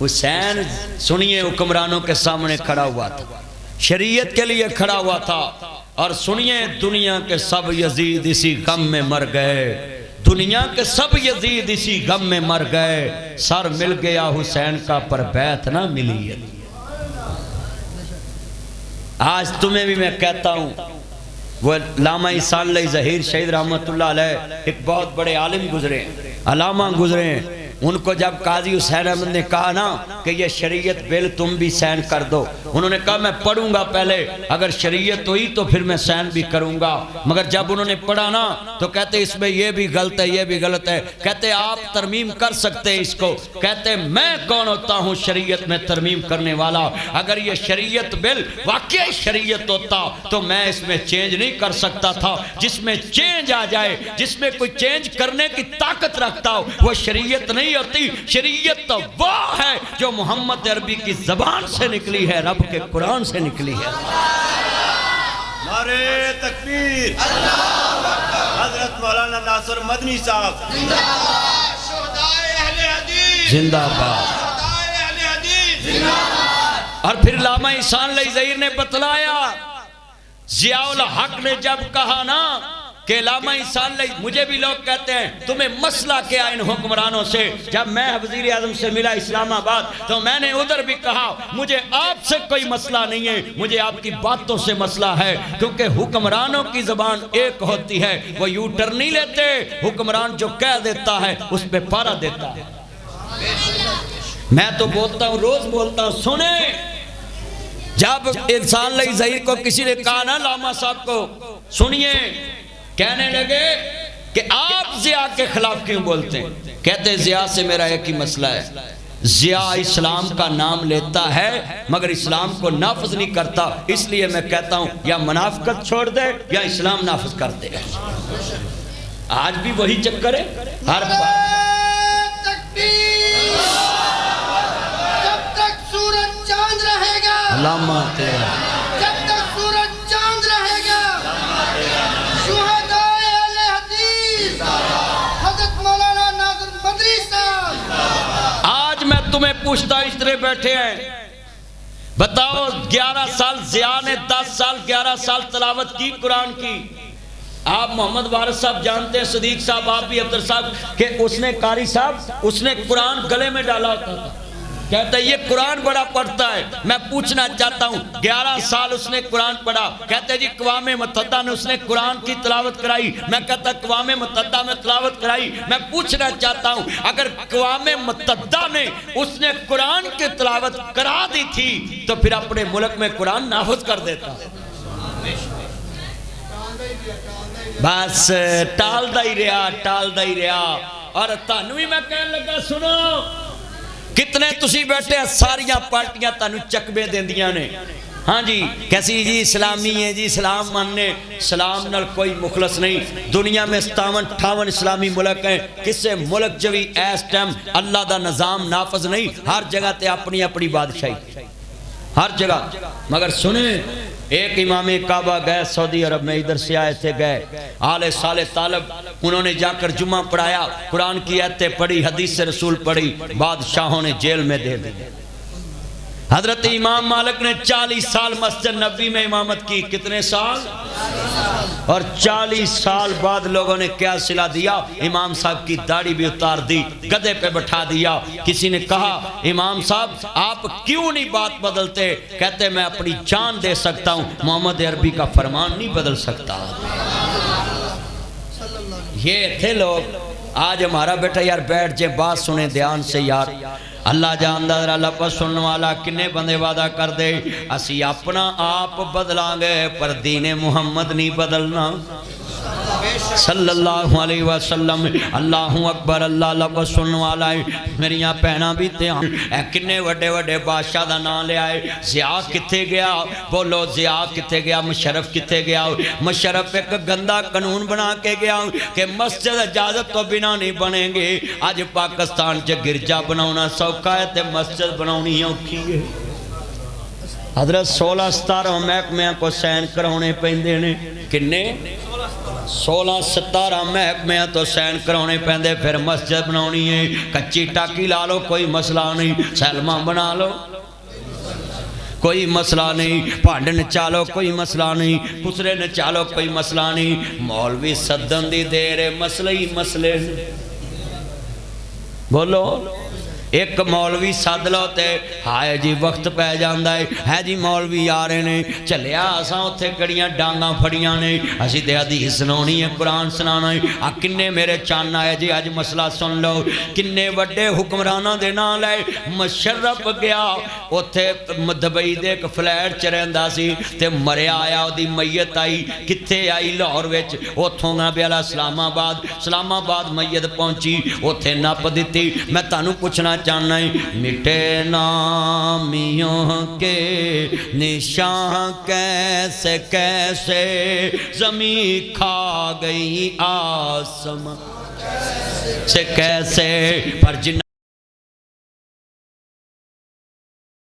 حسین سنیے حکمرانوں کے سامنے کھڑا ہوا تھا، شریعت کے لیے کھڑا ہوا تھا، اور سنیے دنیا کے سب یزید اسی غم میں مر گئے، دنیا کے سب یزید اسی غم میں مر گئے، سر مل گیا حسین کا پر بیعت نہ ملی ہے۔ آج تمہیں بھی میں کہتا ہوں، وہ علامہ احسان اللہ ظہیر شہید رحمت اللہ علیہ ایک بہت بڑے عالم گزرے ہیں، علامہ گزرے ہیں، ان کو جب قاضی حسین احمد نے کہا نا کہ یہ شریعت بل تم بھی سائن کر دو، انہوں نے کہا میں پڑھوں گا پہلے، اگر شریعت ہوئی تو پھر میں سائن بھی کروں گا، مگر جب انہوں نے پڑھا نا تو کہتے اس میں یہ بھی غلط ہے، یہ بھی غلط ہے، کہتے آپ ترمیم کر سکتے ہیں اس کو، کہتے میں کون ہوتا ہوں شریعت میں ترمیم کرنے والا، اگر یہ شریعت بل واقعی شریعت ہوتا تو میں اس میں چینج نہیں کر سکتا تھا، جس میں چینج آ جائے، جس میں کوئی چینج کرنے کی طاقت رکھتا ہو وہ شریعت نہیں ہوتی، شریعت تو وہ ہے جو محمد عربی کی زبان سے نکلی ہے، رب کے قرآن سے نکلی ہے۔ نعرہ تکبیر، حضرت مولانا ناصر مدنی صاحب زندہ باد، شہدائے اہل حدیث زندہ باد، شہدائے اہل حدیث زندہ باد۔ اور پھر علامہ احسان اللہ ظہیر نے بتلایا، ضیاء الحق نے جب کہا نا کہ علامہ احسان اللہ، مجھے بھی لوگ کہتے ہیں تمہیں مسئلہ کیا ان حکمرانوں سے، جب میں وزیر اعظم سے ملا اسلام آباد تو میں نے ادھر بھی کہا مجھے آپ سے کوئی مسئلہ نہیں ہے، مجھے آپ کی باتوں سے مسئلہ ہے، کیونکہ حکمرانوں کی زبان ایک ہوتی ہے، وہ یو ٹرن نہیں لیتے، حکمران جو کہہ دیتا ہے اس پہ پارا دیتا ہے۔ میں تو بولتا ہوں، روز بولتا ہوں، سنیں، جب احسان اللہ ظہیر کو کسی نے کہا نا علامہ صاحب کو، سنیے، کہنے لگے کہ آپ ضیاء کے خلاف کیوں بولتے ہیں، کہتے ہیں ضیاء سے میرا ایک ہی مسئلہ ہے، ضیاء اسلام کا نام لیتا ہے مگر اسلام کو نافذ نہیں کرتا، اس لیے میں کہتا ہوں یا منافقت چھوڑ دے یا اسلام نافذ کر دے۔ آج بھی وہی چکر ہے، ہر جب تک سورج چاند رہے گا، علامہ تیرا، جب تک سورج چاند رہے گا، شہدائے اہل حدیث حضرت مولانا ناصر مدنی صاحب۔ آج میں تمہیں پوچھتا ہوں، اتنے بیٹھے ہیں، بتاؤ 11 سال ضیاء نے 10 سال 11 سال تلاوت کی قرآن کی، آپ محمد وارث صاحب جانتے ہیں، صدیق صاحب، آپ بھی عبدالر صاحب، کہ اس نے قاری صاحب اس نے قرآن گلے میں ڈالا ہوتا تھا، کہتا ہے یہ قرآن بڑا پڑھتا ہے، میں پوچھنا چاہتا ہوں 11 سال اس نے قرآن پڑھا، کہتا ہے جی اقوام متحدہ نے اس نے قرآن کی تلاوت کرائی، میں کہتا اقوام متحدہ میں تلاوت کرائی، میں پوچھنا چاہتا ہوں اگر اقوام متحدہ نے اس نے قرآن کی تلاوت کرا دی تھی تو پھر اپنے ملک میں قرآن نافذ کر دیتا، بس ٹال دا ہی رہا۔ اور تانوی میں کہنے لگا، سنو کتنے تسی بیٹھے ہیں، ساریاں پارٹیاں تانو چکبے دیندیاں نے، ہاں جی کیسی جی اسلامی ہے جی، اسلام ماننے، اسلام نال کوئی مخلص نہیں، دنیا میں 57-58 اسلامی ملک ہیں، کسے ملک جو بھی ایس ٹائم اللہ دا نظام نافذ نہیں، ہر جگہ تے اپنی اپنی بادشاہی، ہر جگہ، مگر سنیں ایک امام کعبہ گئے سعودی عرب میں، ادھر سے آئے تھے، گئے آل صالح طالب، انہوں نے جا کر جمعہ پڑھایا، قرآن کی آیتیں پڑھی، حدیث رسول پڑھی، بادشاہوں نے جیل میں دے دی۔ حضرت امام مالک نے 40 سال مسجد نبوی میں امامت کی، کتنے سال؟ اور 40 سال بعد لوگوں نے کیا صلہ دیا، امام صاحب کی داڑھی بھی اتار دی، گدھے پہ بٹھا دیا، کسی نے کہا امام صاحب آپ کیوں نہیں بات بدلتے، کہتے میں اپنی جان دے سکتا ہوں، محمد عربی کا فرمان نہیں بدل سکتا۔ یہ تھے لوگ، آج ہمارا بیٹا یار بیٹھ جائے بات سنیں دھیان سے یار، اللہ جاندہ در لفظ سننے والا کنے بندے وعدہ کر دے، اسی اپنا آپ بدلان گے پر دین محمد نہیں بدلنا، صلی اللہ علیہ وسلم۔ اللہ اکبر، اللہ لفظ سننے والا ہے، میریاں پہنا بھی تے اے کنے وڈے وڈے بادشاہ دا نام لے آئے، ضیاء کتے گیا، بولو ضیاء کتے گیا، مشرف کتے گیا، مشرف ایک گندہ قانون بنا کے گیا کہ مسجد اجازت تو بنا نہیں بنیں گے، آج پاکستان چ گرجا بناونا سوکھا ہے تے مسجد بناونی اوکھی ہے، حضرت 16-17 محکمیاں کو سائن کرانے پیندے نے کنے 16-17 محکمیاں تو سائن کرانے پیندے پھر مسجد بناونی ہے کچی ٹاکی لا لو کوئی مسئلہ نہیں سیلما بنا لو کوئی مسئلہ نہیں پانڈن چالو کوئی مسئلہ نہیں خسرے نے چالو کوئی مسئلہ نہیں مولوی صدن دی دیر مسئلہ ہی مسئلے بولو ایک مولوی سد لو تے ہائے جی وقت پہ جاندہ ہے جی مولوی آ رہے نے چلیا آساں اتھے کڑیاں ڈانگاں پھڑیاں نے اسی تے حدیث سنونی ہے قرآن سنانا ہے کنے میرے چاننا ہے جی آج مسئلہ سن لو کنے وڈے حکمرانہ دے نام لائے مشرف گیا اتھے دبئی دے ایک فلیٹ چرندہ سی تے مریا آیا دی میت آئی کتھے آئی لاہور ویچ اتھوں گا بیالا اسلام آباد میت پہنچی اتھے نپ دیتی میں تانوں پوچھنا چاہنا ہے مٹے نامیوں کے نشان کیسے کیسے زمین کھا گئی آسمان سے کیسے پر جن